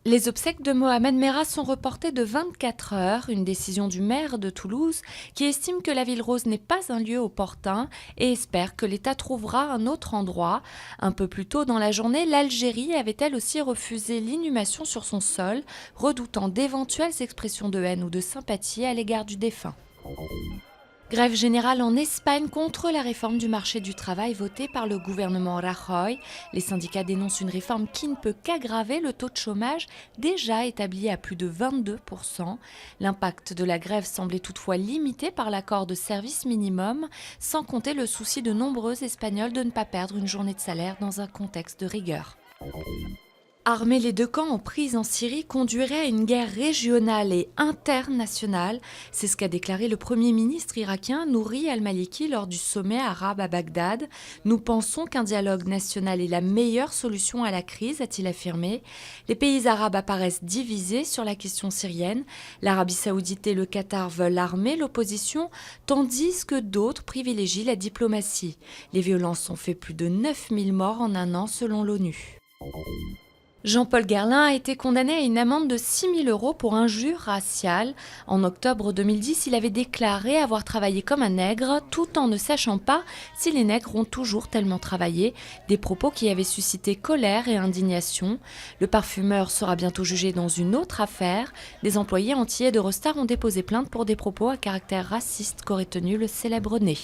Les obsèques de Mohamed Merah sont reportées de 24 heures, une décision du maire de Toulouse qui estime que la Ville Rose n'est pas un lieu opportun et espère que l'État trouvera un autre endroit. Un peu plus tôt dans la journée, l'Algérie avait elle aussi refusé l'inhumation sur son sol, redoutant d'éventuelles expressions de haine ou de sympathie à l'égard du défunt. Grève générale en Espagne contre la réforme du marché du travail votée par le gouvernement Rajoy. Les syndicats dénoncent une réforme qui ne peut qu'aggraver le taux de chômage déjà établi à plus de 22%. L'impact de la grève semblait toutefois limité par l'accord de service minimum, sans compter le souci de nombreux Espagnols de ne pas perdre une journée de salaire dans un contexte de rigueur. Armer les deux camps en prise en Syrie conduirait à une guerre régionale et internationale. C'est ce qu'a déclaré le Premier ministre irakien Nouri al-Maliki lors du sommet arabe à Bagdad. Nous pensons qu'un dialogue national est la meilleure solution à la crise, a-t-il affirmé. Les pays arabes apparaissent divisés sur la question syrienne. L'Arabie saoudite et le Qatar veulent armer l'opposition, tandis que d'autres privilégient la diplomatie. Les violences ont fait plus de 9000 morts en un an selon l'ONU. Jean-Paul Guerlain a été condamné à une amende de 6 000 € pour injure raciale. En octobre 2010, il avait déclaré avoir travaillé comme un nègre, tout en ne sachant pas si les nègres ont toujours tellement travaillé, des propos qui avaient suscité colère et indignation. Le parfumeur sera bientôt jugé dans une autre affaire. Des employés entiers d'Eurostar ont déposé plainte pour des propos à caractère raciste qu'aurait tenu le célèbre nez.